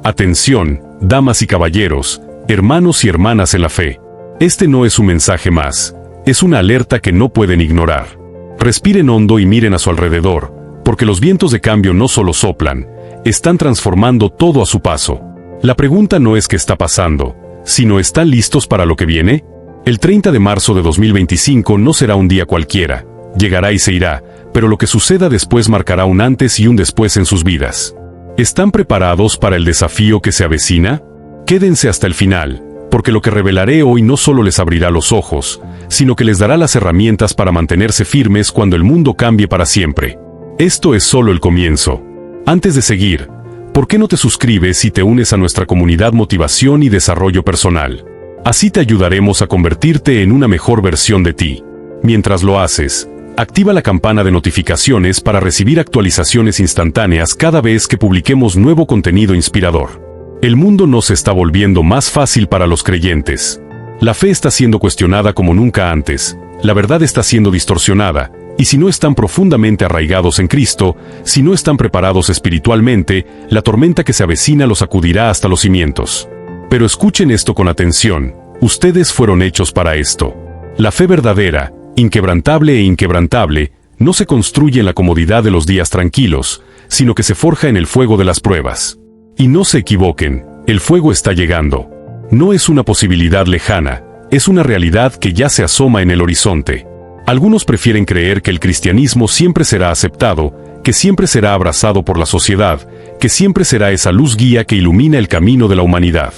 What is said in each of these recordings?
Atención, damas y caballeros, hermanos y hermanas en la fe. Este no es un mensaje más, es una alerta que no pueden ignorar. Respiren hondo y miren a su alrededor, porque los vientos de cambio no solo soplan, están transformando todo a su paso. La pregunta no es qué está pasando, sino ¿están listos para lo que viene? El 30 de marzo de 2025 no será un día cualquiera, llegará y se irá, pero lo que suceda después marcará un antes y un después en sus vidas. ¿Están preparados para el desafío que se avecina? Quédense hasta el final, porque lo que revelaré hoy no solo les abrirá los ojos, sino que les dará las herramientas para mantenerse firmes cuando el mundo cambie para siempre. Esto es solo el comienzo. Antes de seguir, ¿por qué no te suscribes y te unes a nuestra comunidad Motivación y Desarrollo Personal? Así te ayudaremos a convertirte en una mejor versión de ti. Mientras lo haces, activa la campana de notificaciones para recibir actualizaciones instantáneas cada vez que publiquemos nuevo contenido inspirador. El mundo no se está volviendo más fácil para los creyentes. La fe está siendo cuestionada como nunca antes, la verdad está siendo distorsionada, y si no están profundamente arraigados en Cristo, si no están preparados espiritualmente, la tormenta que se avecina los sacudirá hasta los cimientos. Pero escuchen esto con atención, ustedes fueron hechos para esto. La fe verdadera, inquebrantable e inquebrantable, no se construye en la comodidad de los días tranquilos, sino que se forja en el fuego de las pruebas. Y no se equivoquen, el fuego está llegando. No es una posibilidad lejana, es una realidad que ya se asoma en el horizonte. Algunos prefieren creer que el cristianismo siempre será aceptado, que siempre será abrazado por la sociedad, que siempre será esa luz guía que ilumina el camino de la humanidad.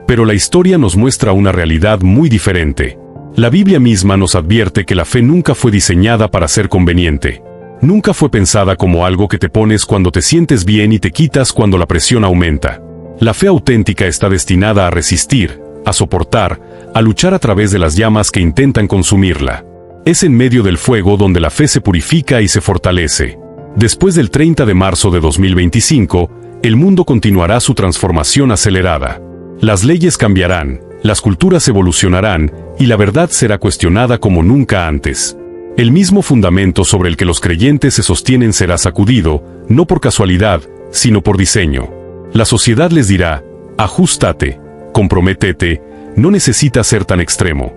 Pero la historia nos muestra una realidad muy diferente. La Biblia misma nos advierte que la fe nunca fue diseñada para ser conveniente. Nunca fue pensada como algo que te pones cuando te sientes bien y te quitas cuando la presión aumenta. La fe auténtica está destinada a resistir, a soportar, a luchar a través de las llamas que intentan consumirla. Es en medio del fuego donde la fe se purifica y se fortalece. Después del 30 de marzo de 2025, el mundo continuará su transformación acelerada. Las leyes cambiarán, las culturas evolucionarán, y la verdad será cuestionada como nunca antes. El mismo fundamento sobre el que los creyentes se sostienen será sacudido, no por casualidad, sino por diseño. La sociedad les dirá, ajústate, comprométete, no necesitas ser tan extremo.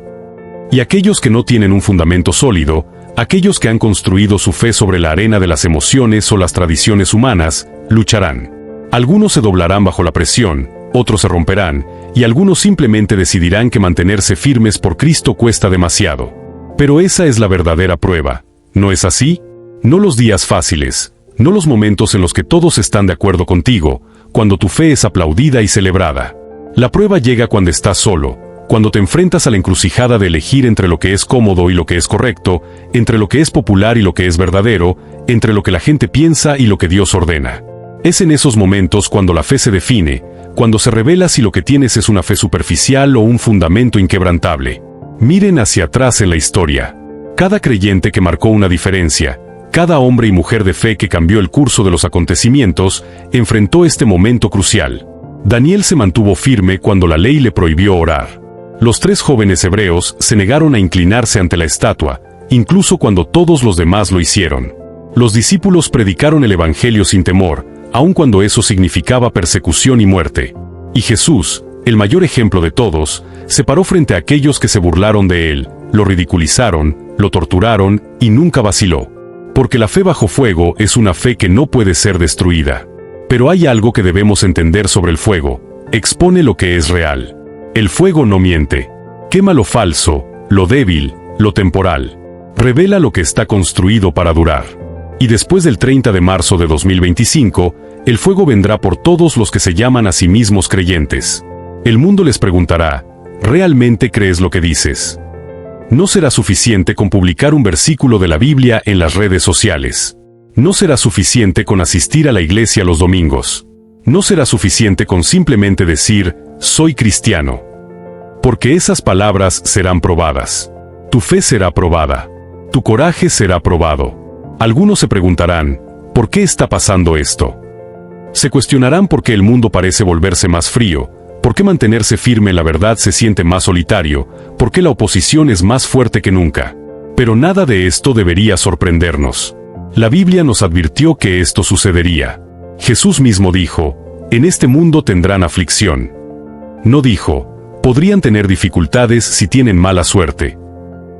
Y aquellos que no tienen un fundamento sólido, aquellos que han construido su fe sobre la arena de las emociones o las tradiciones humanas, lucharán. Algunos se doblarán bajo la presión, otros se romperán, y algunos simplemente decidirán que mantenerse firmes por Cristo cuesta demasiado. Pero esa es la verdadera prueba, ¿no es así? No los días fáciles, no los momentos en los que todos están de acuerdo contigo, cuando tu fe es aplaudida y celebrada. La prueba llega cuando estás solo, cuando te enfrentas a la encrucijada de elegir entre lo que es cómodo y lo que es correcto, entre lo que es popular y lo que es verdadero, entre lo que la gente piensa y lo que Dios ordena. Es en esos momentos cuando la fe se define, cuando se revela si lo que tienes es una fe superficial o un fundamento inquebrantable. Miren hacia atrás en la historia. Cada creyente que marcó una diferencia, cada hombre y mujer de fe que cambió el curso de los acontecimientos, enfrentó este momento crucial. Daniel se mantuvo firme cuando la ley le prohibió orar. Los 3 jóvenes hebreos se negaron a inclinarse ante la estatua, incluso cuando todos los demás lo hicieron. Los discípulos predicaron el evangelio sin temor, aun cuando eso significaba persecución y muerte. Y Jesús, el mayor ejemplo de todos, se paró frente a aquellos que se burlaron de él, lo ridiculizaron, lo torturaron y nunca vaciló. Porque la fe bajo fuego es una fe que no puede ser destruida. Pero hay algo que debemos entender sobre el fuego: expone lo que es real. El fuego no miente. Quema lo falso, lo débil, lo temporal. Revela lo que está construido para durar. Y después del 30 de marzo de 2025, el fuego vendrá por todos los que se llaman a sí mismos creyentes. El mundo les preguntará, ¿realmente crees lo que dices? No será suficiente con publicar un versículo de la Biblia en las redes sociales. No será suficiente con asistir a la iglesia los domingos. No será suficiente con simplemente decir, soy cristiano. Porque esas palabras serán probadas. Tu fe será probada. Tu coraje será probado. Algunos se preguntarán, ¿por qué está pasando esto? Se cuestionarán por qué el mundo parece volverse más frío, por qué mantenerse firme en la verdad se siente más solitario, por qué la oposición es más fuerte que nunca. Pero nada de esto debería sorprendernos. La Biblia nos advirtió que esto sucedería. Jesús mismo dijo, En este mundo tendrán aflicción. No dijo, podrían tener dificultades si tienen mala suerte.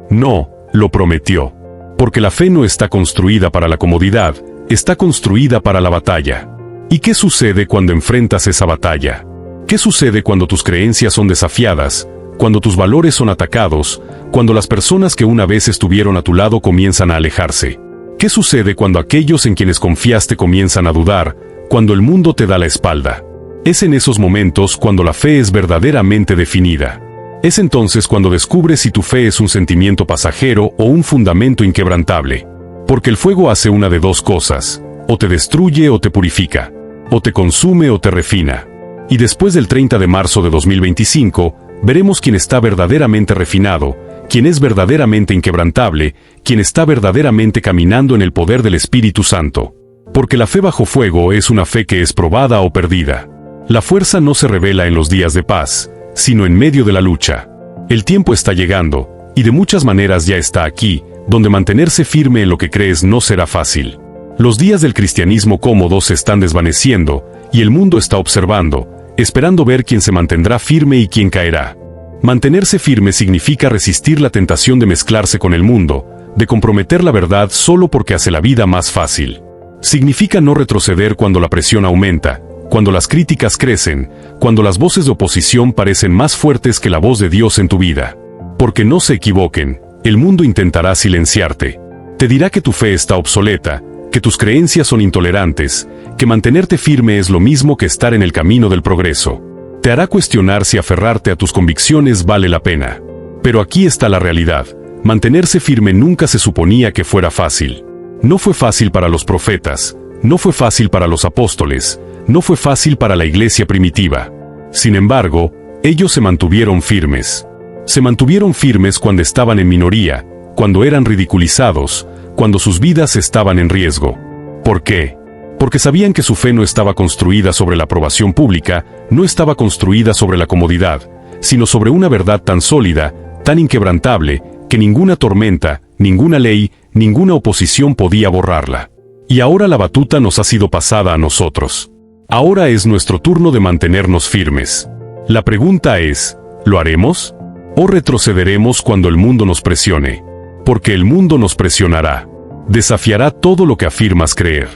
No, lo prometió. Porque la fe no está construida para la comodidad, está construida para la batalla. ¿Y qué sucede cuando enfrentas esa batalla? ¿Qué sucede cuando tus creencias son desafiadas, cuando tus valores son atacados, cuando las personas que una vez estuvieron a tu lado comienzan a alejarse? ¿Qué sucede cuando aquellos en quienes confiaste comienzan a dudar, cuando el mundo te da la espalda? Es en esos momentos cuando la fe es verdaderamente definida. Es entonces cuando descubres si tu fe es un sentimiento pasajero o un fundamento inquebrantable. Porque el fuego hace una de dos cosas, o te destruye o te purifica, o te consume o te refina. Y después del 30 de marzo de 2025, veremos quién está verdaderamente refinado, quién es verdaderamente inquebrantable, quién está verdaderamente caminando en el poder del Espíritu Santo. Porque la fe bajo fuego es una fe que es probada o perdida. La fuerza no se revela en los días de paz, sino en medio de la lucha. El tiempo está llegando, y de muchas maneras ya está aquí, donde mantenerse firme en lo que crees no será fácil. Los días del cristianismo cómodo se están desvaneciendo, y el mundo está observando, esperando ver quién se mantendrá firme y quién caerá. Mantenerse firme significa resistir la tentación de mezclarse con el mundo, de comprometer la verdad solo porque hace la vida más fácil. Significa no retroceder cuando la presión aumenta, cuando las críticas crecen, cuando las voces de oposición parecen más fuertes que la voz de Dios en tu vida. Porque no se equivoquen, el mundo intentará silenciarte. Te dirá que tu fe está obsoleta, que tus creencias son intolerantes, que mantenerte firme es lo mismo que estar en el camino del progreso. Te hará cuestionar si aferrarte a tus convicciones vale la pena. Pero aquí está la realidad. Mantenerse firme nunca se suponía que fuera fácil. No fue fácil para los profetas, no fue fácil para los apóstoles, no fue fácil para la iglesia primitiva. Sin embargo, ellos se mantuvieron firmes. Se mantuvieron firmes cuando estaban en minoría, cuando eran ridiculizados, cuando sus vidas estaban en riesgo. ¿Por qué? Porque sabían que su fe no estaba construida sobre la aprobación pública, no estaba construida sobre la comodidad, sino sobre una verdad tan sólida, tan inquebrantable, que ninguna tormenta, ninguna ley, ninguna oposición podía borrarla. Y ahora la batuta nos ha sido pasada a nosotros. Ahora es nuestro turno de mantenernos firmes. La pregunta es, ¿lo haremos? ¿O retrocederemos cuando el mundo nos presione? Porque el mundo nos presionará. Desafiará todo lo que afirmas creer.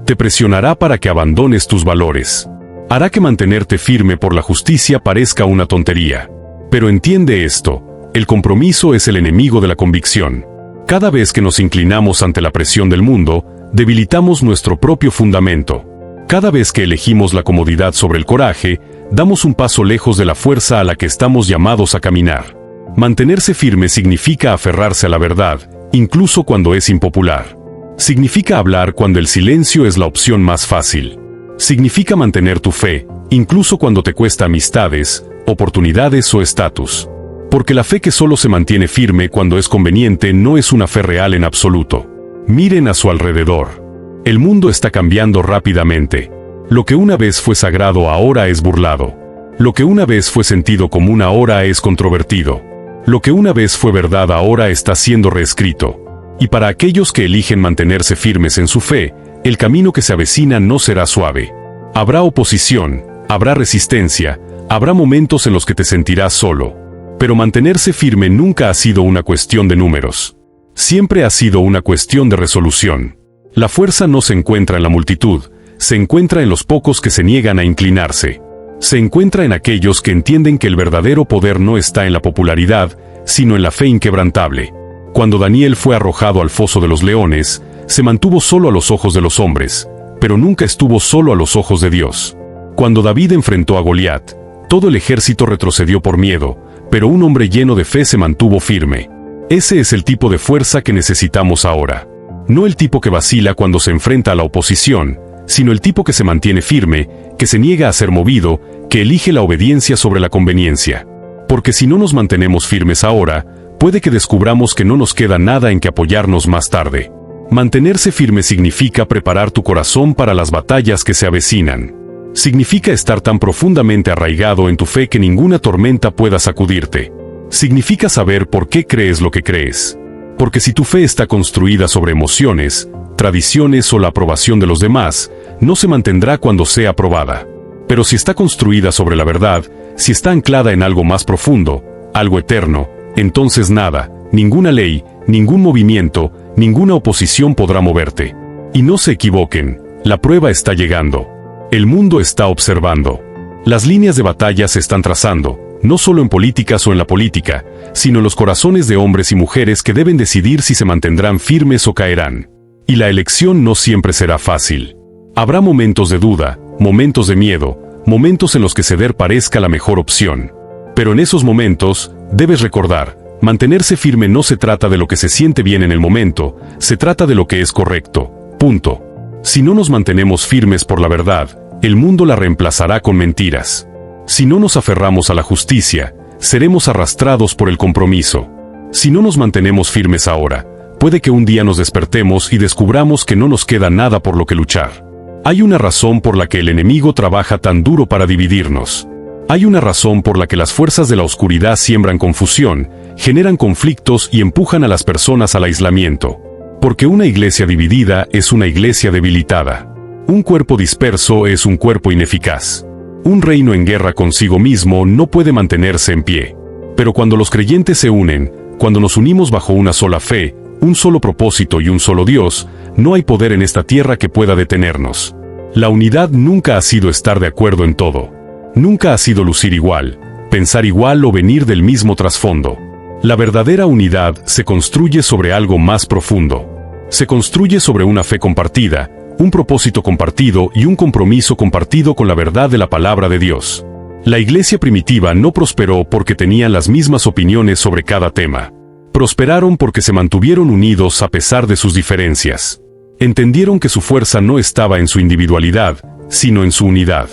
Te presionará para que abandones tus valores. Hará que mantenerte firme por la justicia parezca una tontería. Pero entiende esto, el compromiso es el enemigo de la convicción. Cada vez que nos inclinamos ante la presión del mundo, debilitamos nuestro propio fundamento. Cada vez que elegimos la comodidad sobre el coraje, damos un paso lejos de la fuerza a la que estamos llamados a caminar. Mantenerse firme significa aferrarse a la verdad, incluso cuando es impopular. Significa hablar cuando el silencio es la opción más fácil. Significa mantener tu fe, incluso cuando te cuesta amistades, oportunidades o estatus. Porque la fe que solo se mantiene firme cuando es conveniente no es una fe real en absoluto. Miren a su alrededor. El mundo está cambiando rápidamente. Lo que una vez fue sagrado ahora es burlado. Lo que una vez fue sentido común ahora es controvertido. Lo que una vez fue verdad ahora está siendo reescrito. Y para aquellos que eligen mantenerse firmes en su fe, el camino que se avecina no será suave. Habrá oposición, habrá resistencia, habrá momentos en los que te sentirás solo. Pero mantenerse firme nunca ha sido una cuestión de números. Siempre ha sido una cuestión de resolución. La fuerza no se encuentra en la multitud, se encuentra en los pocos que se niegan a inclinarse. Se encuentra en aquellos que entienden que el verdadero poder no está en la popularidad, sino en la fe inquebrantable. Cuando Daniel fue arrojado al foso de los leones, se mantuvo solo a los ojos de los hombres, pero nunca estuvo solo a los ojos de Dios. Cuando David enfrentó a Goliat, todo el ejército retrocedió por miedo, pero un hombre lleno de fe se mantuvo firme. Ese es el tipo de fuerza que necesitamos ahora. No el tipo que vacila cuando se enfrenta a la oposición, sino el tipo que se mantiene firme, que se niega a ser movido, que elige la obediencia sobre la conveniencia. Porque si no nos mantenemos firmes ahora, puede que descubramos que no nos queda nada en que apoyarnos más tarde. Mantenerse firme significa preparar tu corazón para las batallas que se avecinan. Significa estar tan profundamente arraigado en tu fe que ninguna tormenta pueda sacudirte. Significa saber por qué crees lo que crees. Porque si tu fe está construida sobre emociones, tradiciones o la aprobación de los demás, no se mantendrá cuando sea aprobada. Pero si está construida sobre la verdad, si está anclada en algo más profundo, algo eterno, entonces nada, ninguna ley, ningún movimiento, ninguna oposición podrá moverte. Y no se equivoquen, la prueba está llegando. El mundo está observando. Las líneas de batalla se están trazando, no solo en políticas o en la política, sino en los corazones de hombres y mujeres que deben decidir si se mantendrán firmes o caerán. Y la elección no siempre será fácil. Habrá momentos de duda, momentos de miedo, momentos en los que ceder parezca la mejor opción. Pero en esos momentos, debes recordar, mantenerse firme no se trata de lo que se siente bien en el momento, se trata de lo que es correcto. Punto. Si no nos mantenemos firmes por la verdad, el mundo la reemplazará con mentiras. Si no nos aferramos a la justicia, seremos arrastrados por el compromiso. Si no nos mantenemos firmes ahora, puede que un día nos despertemos y descubramos que no nos queda nada por lo que luchar. Hay una razón por la que el enemigo trabaja tan duro para dividirnos. Hay una razón por la que las fuerzas de la oscuridad siembran confusión, generan conflictos y empujan a las personas al aislamiento. Porque una iglesia dividida es una iglesia debilitada. Un cuerpo disperso es un cuerpo ineficaz. Un reino en guerra consigo mismo no puede mantenerse en pie. Pero cuando los creyentes se unen, cuando nos unimos bajo una sola fe, un solo propósito y un solo Dios, no hay poder en esta tierra que pueda detenernos. La unidad nunca ha sido estar de acuerdo en todo. Nunca ha sido lucir igual, pensar igual o venir del mismo trasfondo. La verdadera unidad se construye sobre algo más profundo. Se construye sobre una fe compartida, un propósito compartido y un compromiso compartido con la verdad de la palabra de Dios. La iglesia primitiva no prosperó porque tenían las mismas opiniones sobre cada tema. Prosperaron porque se mantuvieron unidos a pesar de sus diferencias. Entendieron que su fuerza no estaba en su individualidad, sino en su unidad.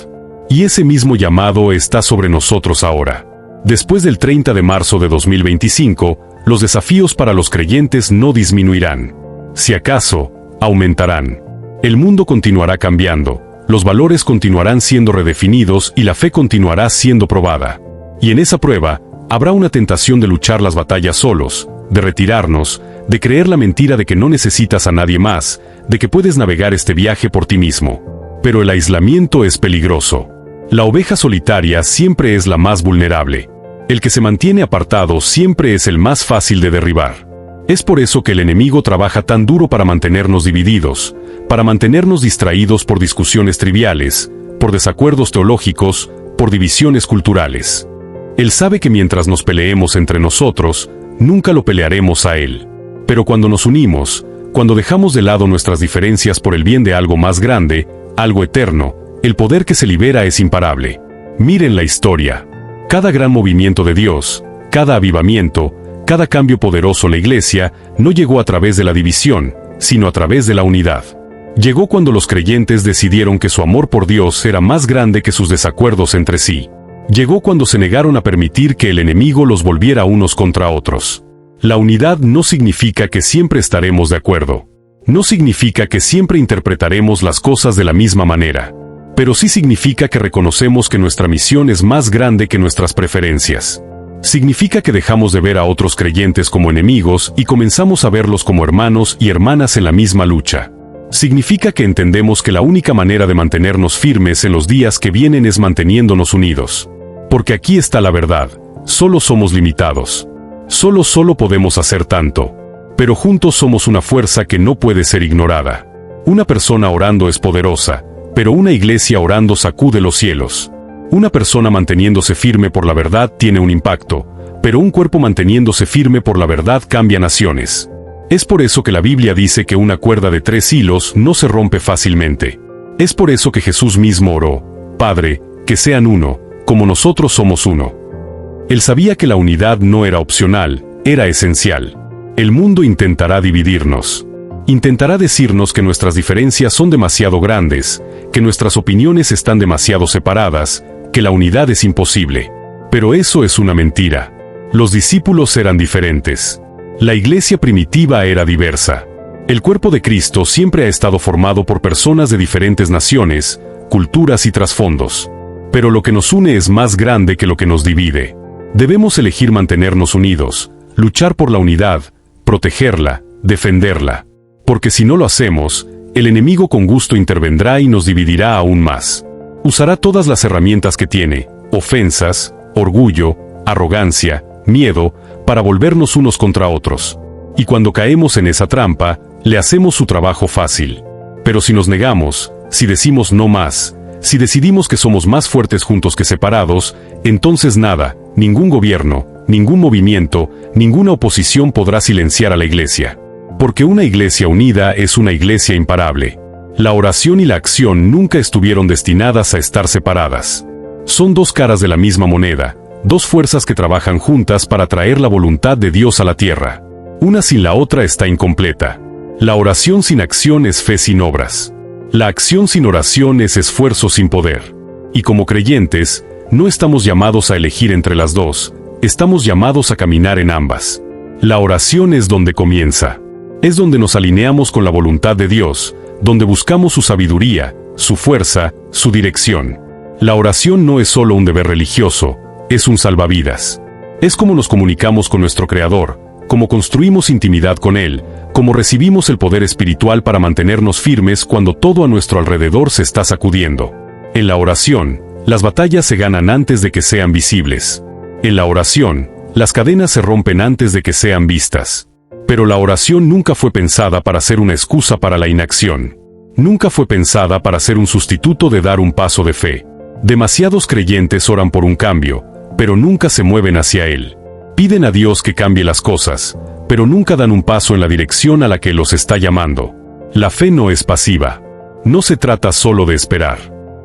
Y ese mismo llamado está sobre nosotros ahora. Después del 30 de marzo de 2025, los desafíos para los creyentes no disminuirán. Si acaso, aumentarán. El mundo continuará cambiando, los valores continuarán siendo redefinidos y la fe continuará siendo probada. Y en esa prueba, habrá una tentación de luchar las batallas solos, de retirarnos, de creer la mentira de que no necesitas a nadie más, de que puedes navegar este viaje por ti mismo. Pero el aislamiento es peligroso. La oveja solitaria siempre es la más vulnerable. El que se mantiene apartado siempre es el más fácil de derribar. Es por eso que el enemigo trabaja tan duro para mantenernos divididos, para mantenernos distraídos por discusiones triviales, por desacuerdos teológicos, por divisiones culturales. Él sabe que mientras nos peleemos entre nosotros, nunca lo pelearemos a él. Pero cuando nos unimos, cuando dejamos de lado nuestras diferencias por el bien de algo más grande, algo eterno, el poder que se libera es imparable. Miren la historia. Cada gran movimiento de Dios, cada avivamiento, cada cambio poderoso en la iglesia, no llegó a través de la división, sino a través de la unidad. Llegó cuando los creyentes decidieron que su amor por Dios era más grande que sus desacuerdos entre sí. Llegó cuando se negaron a permitir que el enemigo los volviera unos contra otros. La unidad no significa que siempre estaremos de acuerdo. No significa que siempre interpretaremos las cosas de la misma manera. Pero sí significa que reconocemos que nuestra misión es más grande que nuestras preferencias. Significa que dejamos de ver a otros creyentes como enemigos y comenzamos a verlos como hermanos y hermanas en la misma lucha. Significa que entendemos que la única manera de mantenernos firmes en los días que vienen es manteniéndonos unidos. Porque aquí está la verdad, solo somos limitados. Solo podemos hacer tanto. Pero juntos somos una fuerza que no puede ser ignorada. Una persona orando es poderosa, pero una iglesia orando sacude los cielos. Una persona manteniéndose firme por la verdad tiene un impacto, pero un cuerpo manteniéndose firme por la verdad cambia naciones. Es por eso que la Biblia dice que una cuerda de 3 hilos no se rompe fácilmente. Es por eso que Jesús mismo oró: Padre, que sean uno, como nosotros somos uno. Él sabía que la unidad no era opcional, era esencial. El mundo intentará dividirnos. Intentará decirnos que nuestras diferencias son demasiado grandes, que nuestras opiniones están demasiado separadas, que la unidad es imposible. Pero eso es una mentira. Los discípulos eran diferentes. La iglesia primitiva era diversa. El cuerpo de Cristo siempre ha estado formado por personas de diferentes naciones, culturas y trasfondos. Pero lo que nos une es más grande que lo que nos divide. Debemos elegir mantenernos unidos, luchar por la unidad, protegerla, defenderla. Porque si no lo hacemos, el enemigo con gusto intervendrá y nos dividirá aún más. Usará todas las herramientas que tiene, ofensas, orgullo, arrogancia, miedo, para volvernos unos contra otros. Y cuando caemos en esa trampa, le hacemos su trabajo fácil. Pero si nos negamos, si decimos no más, si decidimos que somos más fuertes juntos que separados, entonces nada, ningún gobierno, ningún movimiento, ninguna oposición podrá silenciar a la iglesia. Porque una iglesia unida es una iglesia imparable. La oración y la acción nunca estuvieron destinadas a estar separadas. Son dos caras de la misma moneda, dos fuerzas que trabajan juntas para traer la voluntad de Dios a la tierra. Una sin la otra está incompleta. La oración sin acción es fe sin obras. La acción sin oración es esfuerzo sin poder. Y como creyentes, no estamos llamados a elegir entre las dos, estamos llamados a caminar en ambas. La oración es donde comienza. Es donde nos alineamos con la voluntad de Dios, donde buscamos su sabiduría, su fuerza, su dirección. La oración no es solo un deber religioso, es un salvavidas. Es como nos comunicamos con nuestro Creador, como construimos intimidad con Él, como recibimos el poder espiritual para mantenernos firmes cuando todo a nuestro alrededor se está sacudiendo. En la oración, las batallas se ganan antes de que sean visibles. En la oración, las cadenas se rompen antes de que sean vistas. Pero la oración nunca fue pensada para ser una excusa para la inacción. Nunca fue pensada para ser un sustituto de dar un paso de fe. Demasiados creyentes oran por un cambio, pero nunca se mueven hacia él. Piden a Dios que cambie las cosas, pero nunca dan un paso en la dirección a la que los está llamando. La fe no es pasiva. No se trata solo de esperar.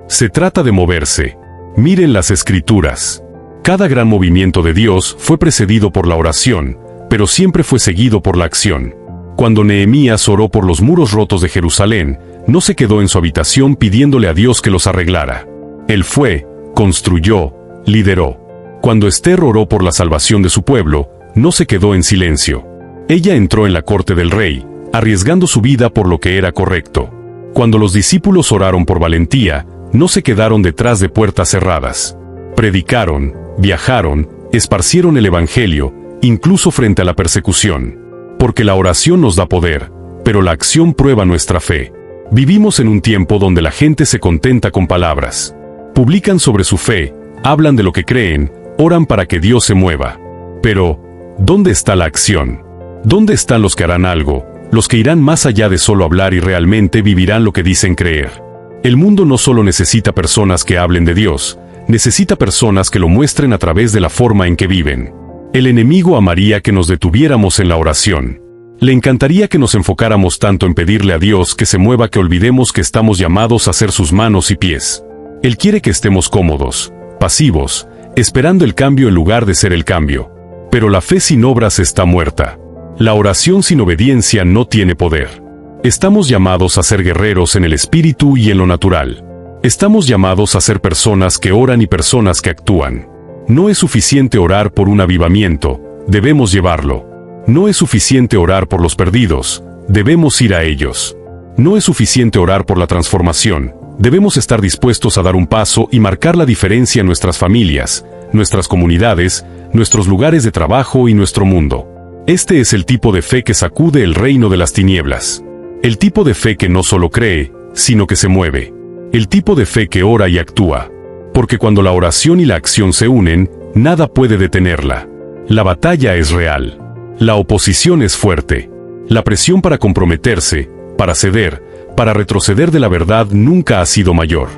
Se trata de moverse. Miren las Escrituras. Cada gran movimiento de Dios fue precedido por la oración, pero siempre fue seguido por la acción. Cuando Nehemías oró por los muros rotos de Jerusalén, no se quedó en su habitación pidiéndole a Dios que los arreglara. Él fue, construyó, lideró. Cuando Esther oró por la salvación de su pueblo, no se quedó en silencio. Ella entró en la corte del rey, arriesgando su vida por lo que era correcto. Cuando los discípulos oraron por valentía, no se quedaron detrás de puertas cerradas. Predicaron, viajaron, esparcieron el evangelio, incluso frente a la persecución. Porque la oración nos da poder, pero la acción prueba nuestra fe. Vivimos en un tiempo donde la gente se contenta con palabras. Publican sobre su fe, hablan de lo que creen, oran para que Dios se mueva. Pero, ¿dónde está la acción? ¿Dónde están los que harán algo, los que irán más allá de solo hablar y realmente vivirán lo que dicen creer? El mundo no solo necesita personas que hablen de Dios, necesita personas que lo muestren a través de la forma en que viven. El enemigo amaría que nos detuviéramos en la oración. Le encantaría que nos enfocáramos tanto en pedirle a Dios que se mueva que olvidemos que estamos llamados a ser sus manos y pies. Él quiere que estemos cómodos, pasivos, esperando el cambio en lugar de ser el cambio. Pero la fe sin obras está muerta. La oración sin obediencia no tiene poder. Estamos llamados a ser guerreros en el espíritu y en lo natural. Estamos llamados a ser personas que oran y personas que actúan. No es suficiente orar por un avivamiento, debemos llevarlo. No es suficiente orar por los perdidos, debemos ir a ellos. No es suficiente orar por la transformación, debemos estar dispuestos a dar un paso y marcar la diferencia en nuestras familias, nuestras comunidades, nuestros lugares de trabajo y nuestro mundo. Este es el tipo de fe que sacude el reino de las tinieblas. El tipo de fe que no solo cree, sino que se mueve. El tipo de fe que ora y actúa. Porque cuando la oración y la acción se unen, nada puede detenerla. La batalla es real. La oposición es fuerte. La presión para comprometerse, para ceder, para retroceder de la verdad nunca ha sido mayor.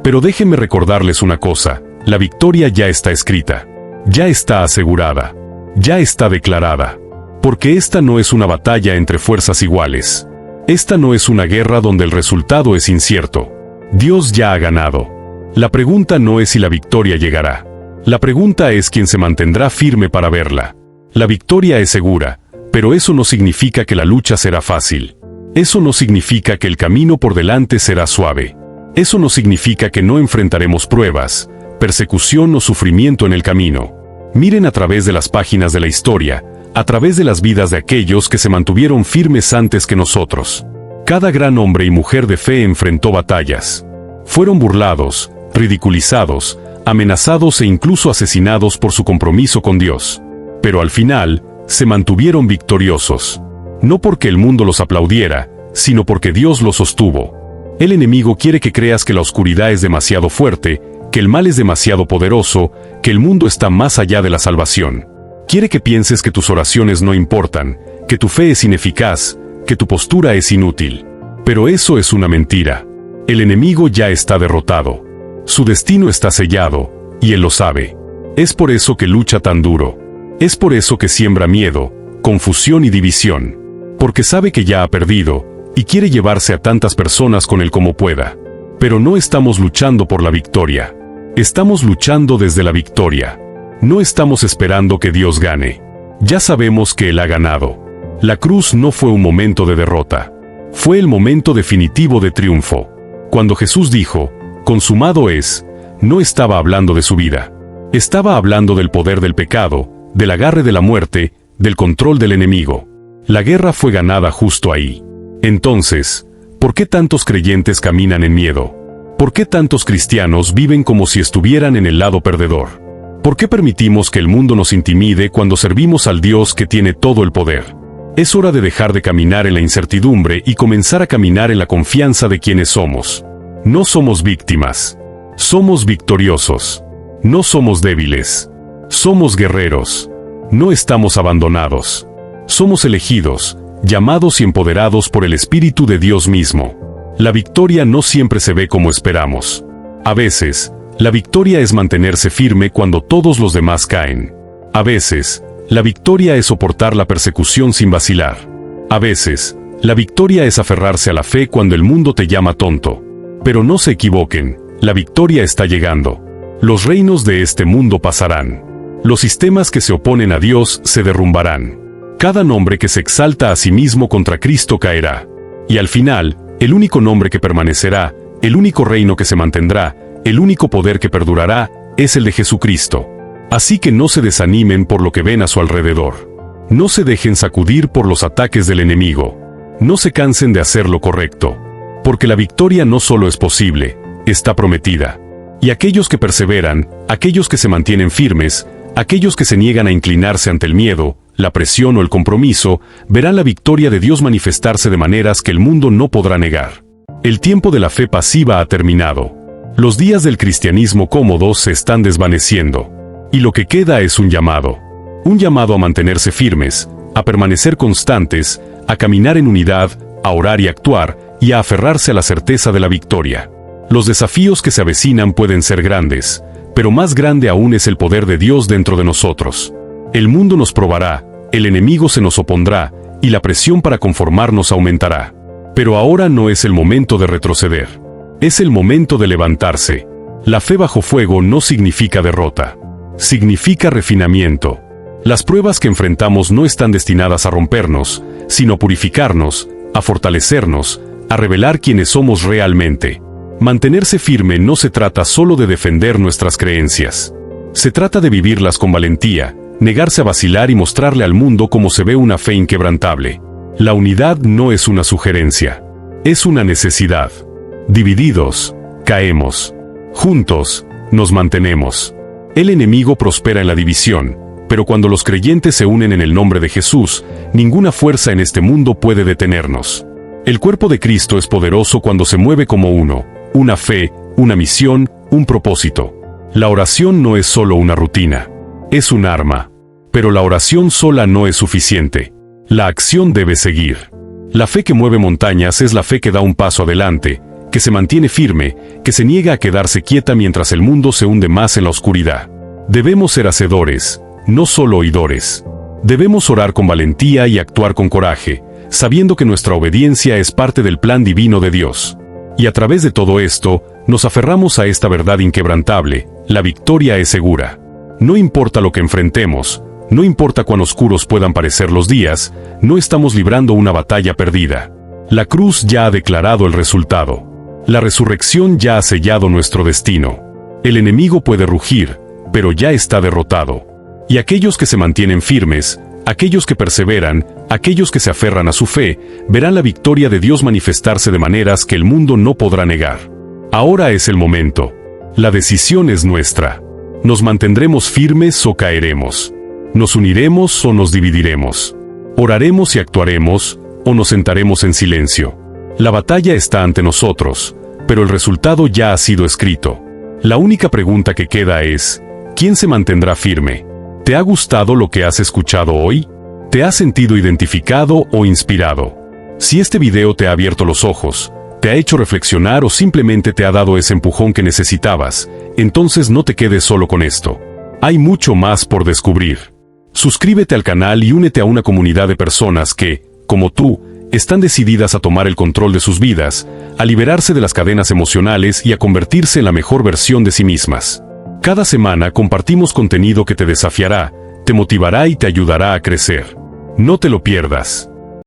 Pero déjenme recordarles una cosa, la victoria ya está escrita. Ya está asegurada. Ya está declarada. Porque esta no es una batalla entre fuerzas iguales. Esta no es una guerra donde el resultado es incierto. Dios ya ha ganado. La pregunta no es si la victoria llegará. La pregunta es quién se mantendrá firme para verla. La victoria es segura, pero eso no significa que la lucha será fácil. Eso no significa que el camino por delante será suave. Eso no significa que no enfrentaremos pruebas, persecución o sufrimiento en el camino. Miren a través de las páginas de la historia, a través de las vidas de aquellos que se mantuvieron firmes antes que nosotros. Cada gran hombre y mujer de fe enfrentó batallas. Fueron burlados, ridiculizados, amenazados e incluso asesinados por su compromiso con Dios. Pero al final, se mantuvieron victoriosos. No porque el mundo los aplaudiera, sino porque Dios los sostuvo. El enemigo quiere que creas que la oscuridad es demasiado fuerte, que el mal es demasiado poderoso, que el mundo está más allá de la salvación. Quiere que pienses que tus oraciones no importan, que tu fe es ineficaz, que tu postura es inútil. Pero eso es una mentira. El enemigo ya está derrotado. Su destino está sellado, y él lo sabe. Es por eso que lucha tan duro. Es por eso que siembra miedo, confusión y división. Porque sabe que ya ha perdido, y quiere llevarse a tantas personas con él como pueda. Pero no estamos luchando por la victoria. Estamos luchando desde la victoria. No estamos esperando que Dios gane. Ya sabemos que Él ha ganado. La cruz no fue un momento de derrota. Fue el momento definitivo de triunfo. Cuando Jesús dijo, consumado es, no estaba hablando de su vida. Estaba hablando del poder del pecado, del agarre de la muerte, del control del enemigo. La guerra fue ganada justo ahí. Entonces, ¿por qué tantos creyentes caminan en miedo? ¿Por qué tantos cristianos viven como si estuvieran en el lado perdedor? ¿Por qué permitimos que el mundo nos intimide cuando servimos al Dios que tiene todo el poder? Es hora de dejar de caminar en la incertidumbre y comenzar a caminar en la confianza de quienes somos. No somos víctimas. Somos victoriosos. No somos débiles. Somos guerreros. No estamos abandonados. Somos elegidos, llamados y empoderados por el Espíritu de Dios mismo. La victoria no siempre se ve como esperamos. A veces, la victoria es mantenerse firme cuando todos los demás caen. A veces, la victoria es soportar la persecución sin vacilar. A veces, la victoria es aferrarse a la fe cuando el mundo te llama tonto. Pero no se equivoquen, la victoria está llegando. Los reinos de este mundo pasarán. Los sistemas que se oponen a Dios se derrumbarán. Cada nombre que se exalta a sí mismo contra Cristo caerá. Y al final, el único nombre que permanecerá, el único reino que se mantendrá, el único poder que perdurará, es el de Jesucristo. Así que no se desanimen por lo que ven a su alrededor. No se dejen sacudir por los ataques del enemigo. No se cansen de hacer lo correcto. Porque la victoria no solo es posible, está prometida. Y aquellos que perseveran, aquellos que se mantienen firmes, aquellos que se niegan a inclinarse ante el miedo, la presión o el compromiso, verán la victoria de Dios manifestarse de maneras que el mundo no podrá negar. El tiempo de la fe pasiva ha terminado. Los días del cristianismo cómodo se están desvaneciendo. Y lo que queda es un llamado. Un llamado a mantenerse firmes, a permanecer constantes, a caminar en unidad, a orar y actuar, y a aferrarse a la certeza de la victoria. Los desafíos que se avecinan pueden ser grandes, pero más grande aún es el poder de Dios dentro de nosotros. El mundo nos probará, el enemigo se nos opondrá, y la presión para conformarnos aumentará. Pero ahora no es el momento de retroceder. Es el momento de levantarse. La fe bajo fuego no significa derrota. Significa refinamiento. Las pruebas que enfrentamos no están destinadas a rompernos, sino a purificarnos, a fortalecernos, a revelar quiénes somos realmente. Mantenerse firme no se trata solo de defender nuestras creencias. Se trata de vivirlas con valentía, negarse a vacilar y mostrarle al mundo cómo se ve una fe inquebrantable. La unidad no es una sugerencia. Es una necesidad. Divididos, caemos. Juntos, nos mantenemos. El enemigo prospera en la división, pero cuando los creyentes se unen en el nombre de Jesús, ninguna fuerza en este mundo puede detenernos. El cuerpo de Cristo es poderoso cuando se mueve como uno, una fe, una misión, un propósito. La oración no es solo una rutina, es un arma. Pero la oración sola no es suficiente. La acción debe seguir. La fe que mueve montañas es la fe que da un paso adelante, que se mantiene firme, que se niega a quedarse quieta mientras el mundo se hunde más en la oscuridad. Debemos ser hacedores, no solo oidores. Debemos orar con valentía y actuar con coraje, sabiendo que nuestra obediencia es parte del plan divino de Dios. Y a través de todo esto, nos aferramos a esta verdad inquebrantable: la victoria es segura. No importa lo que enfrentemos, no importa cuán oscuros puedan parecer los días, no estamos librando una batalla perdida. La cruz ya ha declarado el resultado. La resurrección ya ha sellado nuestro destino. El enemigo puede rugir, pero ya está derrotado. Y aquellos que se mantienen firmes, aquellos que perseveran, aquellos que se aferran a su fe, verán la victoria de Dios manifestarse de maneras que el mundo no podrá negar. Ahora es el momento. La decisión es nuestra. ¿Nos mantendremos firmes o caeremos? ¿Nos uniremos o nos dividiremos? ¿Oraremos y actuaremos, o nos sentaremos en silencio? La batalla está ante nosotros, pero el resultado ya ha sido escrito. La única pregunta que queda es, ¿quién se mantendrá firme? ¿Te ha gustado lo que has escuchado hoy? ¿Te has sentido identificado o inspirado? Si este video te ha abierto los ojos, te ha hecho reflexionar o simplemente te ha dado ese empujón que necesitabas, entonces no te quedes solo con esto. Hay mucho más por descubrir. Suscríbete al canal y únete a una comunidad de personas que, como tú, están decididas a tomar el control de sus vidas, a liberarse de las cadenas emocionales y a convertirse en la mejor versión de sí mismas. Cada semana compartimos contenido que te desafiará, te motivará y te ayudará a crecer. No te lo pierdas.